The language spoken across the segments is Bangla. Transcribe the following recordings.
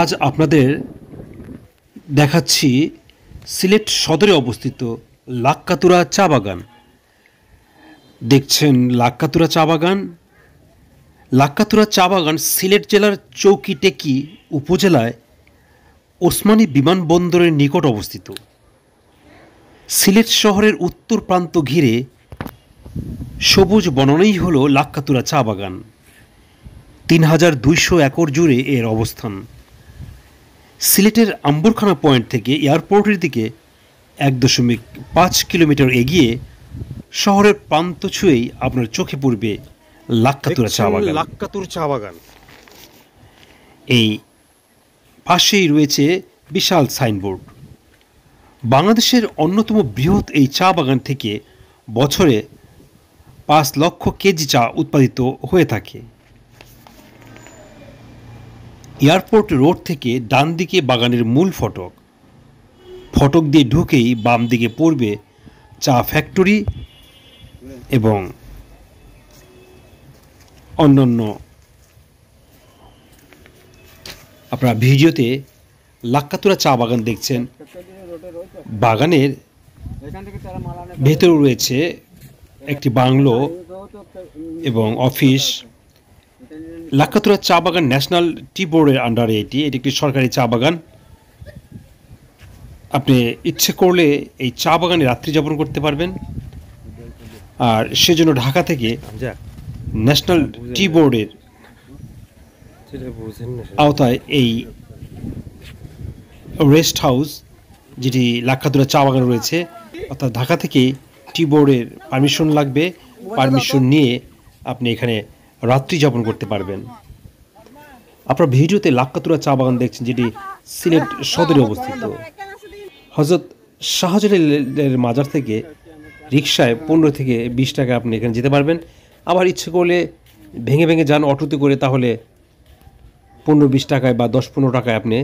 আজ আপনাদের দেখাচ্ছি সিলেট সদরে অবস্থিত লাক্কাতুরা চা বাগান। দেখছেন লাক্কাতুরা চা বাগান। লাক্কাতুরা চা বাগান সিলেট জেলার চৌকিটেকি উপজেলায় ওসমানী বিমানবন্দরের নিকট অবস্থিত। সিলেট শহরের উত্তর প্রান্ত ঘিরে সবুজ বনানীই হল লাক্কাতুরা চা বাগান। ৩,২০০ একর জুড়ে এর অবস্থান। সিলেটের আম্বরখানা পয়েন্ট থেকে এয়ারপোর্টের দিকে ১.৫ কিলোমিটার এগিয়ে শহরের প্রান্ত ছুঁয়েই আপনার চোখে পড়বে লাক্কাতুরা চা বাগান। লাক্কাতুরা চা বাগান। এই পাশেই রয়েছে বিশাল সাইনবোর্ড। বাংলাদেশের অন্যতম বৃহৎ এই চা বাগান থেকে বছরে ৫ লক্ষ কেজি চা উৎপাদিত হয়ে থাকে। এয়ারপোর্ট রোড থেকে ডান দিকে বাগানের মূল ফটক। ফটক দিয়ে ঢুকেই বাম দিকে পড়বে চা ফ্যাক্টরি এবং অন্যান্য। আপনারা ভিডিওতে লাক্কাতুরা চা বাগান দেখছেন। বাগানের ভেতরে রয়েছে একটি বাংলো এবং অফিস। লাক্কাতুরা চা বাগান ন্যাশনাল টি বোর্ডের আন্ডারে এটি একটি সরকারি চা বাগান। আপনি ইচ্ছে করলে এই চা বাগানে রাত্রি যাপন করতে পারবেন। আর সেজন্য ঢাকা থেকে ন্যাশনাল টি বোর্ডের আওতায় এই রেস্ট হাউস, যেটি লাক্কাতুরা চা বাগান রয়েছে, অর্থাৎ ঢাকা থেকে টি বোর্ডের পারমিশন লাগবে। পারমিশন নিয়ে আপনি এখানে রাত্রি যাপন করতে পারবেন। আপনার ভিডিওতে লাক্কাতুরা চা বাগান দেখছেন, যেটি সিলেট সদরে অবস্থিত। হযরত শাহজালালের মাজার থেকে রিকশায় ১৫ থেকে ২০ টাকা আপনি এখানে যেতে পারবেন। আবার ইচ্ছে করলে ভেঙে ভেঙে যান অটোতে করে, তাহলে ১৫-২০ টাকায় বা ১০-১৫ টাকায় আপনি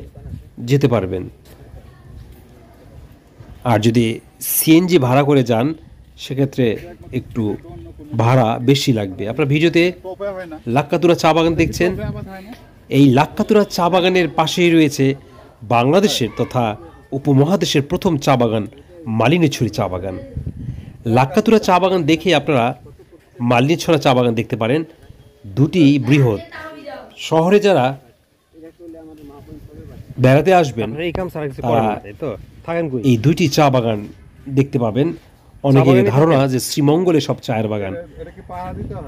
যেতে পারবেন। আর যদি সিএনজি ভাড়া করে যান সেক্ষেত্রে একটু ভাড়া বেশি লাগবে। আপনার ভিডিওতে লাক্কাতুরা চা বাগান দেখছেন। এই লাক্কাতুরা চা বাগানের পাশেই রয়েছে বাংলাদেশের তথা উপমহাদেশের প্রথম চা বাগান মালিনীছড়ি চা বাগান। লাক্কাতুরা চা বাগান দেখে আপনারা মালিনীছড়া চা বাগান দেখতে পারেন। দুটি বৃহৎ। শহরে যারা বেড়াতে আসবেন এই দুইটি চা বাগান দেখতে পাবেন। অনেকের ধারণা যে শ্রীমঙ্গলে সব চায়ের বাগান,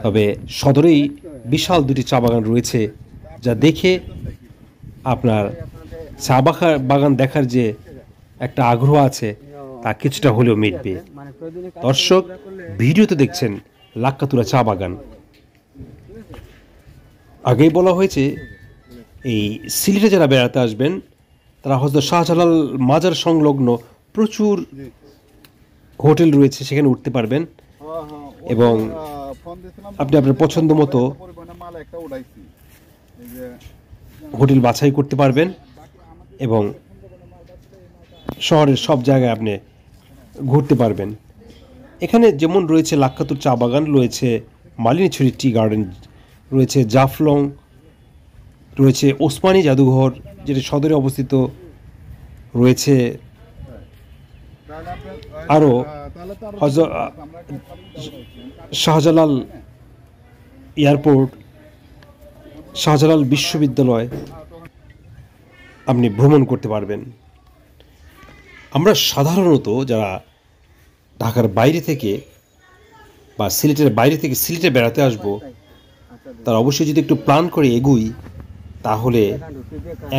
তবে সদরেই বিশাল দুটি চা বাগান রয়েছে, যা দেখে আপনার চা বাগান দেখার যে একটা আগ্রহ আছে তা কিছুটা হলেও মিটবে। দর্শক, ভিডিওতে দেখছেন লাক্কাতুরা চা বাগান। আগেই বলা হয়েছে এই সিলেটে যারা বেড়াতে আসবেন তারা হযরত শাহজালাল মাজার সংলগ্ন প্রচুর হোটেল রয়েছে, সেখানে উঠতে পারবেন এবং আপনি আপনার পছন্দ মতো হোটেল বাছাই করতে পারবেন এবং শহরের সব জায়গায় আপনি ঘুরতে পারবেন। এখানে যেমন রয়েছে লাক্কাতুর চা বাগান, রয়েছে মালিনীছড়ি টি গার্ডেন, রয়েছে জাফলং, রয়েছে ওসমানী জাদুঘর যেটি সদরে অবস্থিত, রয়েছে আরও শাহজালাল এয়ারপোর্ট, শাহজালাল বিশ্ববিদ্যালয় আপনি ভ্রমণ করতে পারবেন। আমরা সাধারণত যারা ঢাকার বাইরে থেকে বা সিলেটের বাইরে থেকে সিলেটে বেড়াতে আসব, তারা অবশ্যই যদি একটু প্ল্যান করে এগুই, তাহলে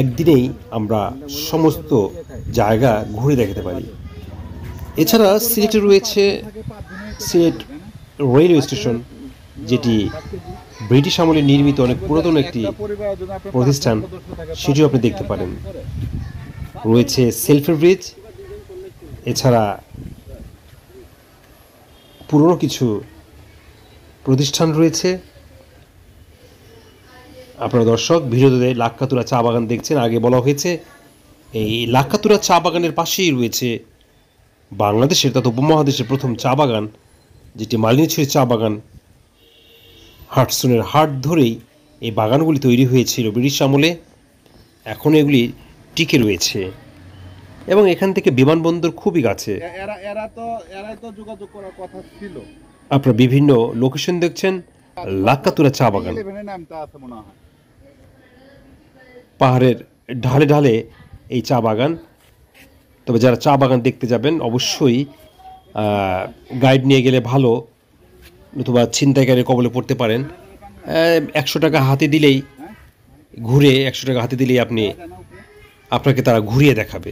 একদিনেই আমরা সমস্ত জায়গা ঘুরে দেখাতে পারি। এছাড়া সিলেটে রয়েছে সিলেট রেলওয়ে স্টেশন, যেটি ব্রিটিশ আমলে নির্মিত অনেক পুরাতন একটি প্রতিষ্ঠান, সেটিও আপনি দেখতে পারেন। রয়েছে সেলফি ব্রিজ, এছাড়া পুরনো কিছু প্রতিষ্ঠান রয়েছে। আপনারা দর্শক ভিডিওতে লাক্কাতুরা চা বাগান দেখছেন। আগে বলা হয়েছে এই লাক্কাতুরা চা বাগানের পাশেই রয়েছে বাংলাদেশের তথা উপমহাদেশের প্রথম চা বাগান, যেটি মালিনীছড়ি চা বাগান। হাডসনের হাট ধরেই এই বাগানগুলি তৈরি হয়েছিল ব্রিটিশ আমলে। এখন এগুলি টিকে রয়েছে এবং এখান থেকে বিমানবন্দর খুবই কাছে। এরাই তো যোগাযোগ করার কথা ছিল। আপনারা বিভিন্ন লোকেশন দেখছেন। লাক্কাতুরা চা বাগান নামটা আছে মনে হয়। পাহাড়ের ঢালে ঢালে এই চা বাগান। তবে যারা চা বাগান দেখতে যাবেন অবশ্যই গাইড নিয়ে গেলে ভালো, নতুবা ছিনতাইকারীর কবলে পড়তে পারেন। 100 টাকা হাতে দিলেই ঘুরে 100 টাকা হাতে দিলেই আপনাকে তারা ঘুরিয়ে দেখাবে।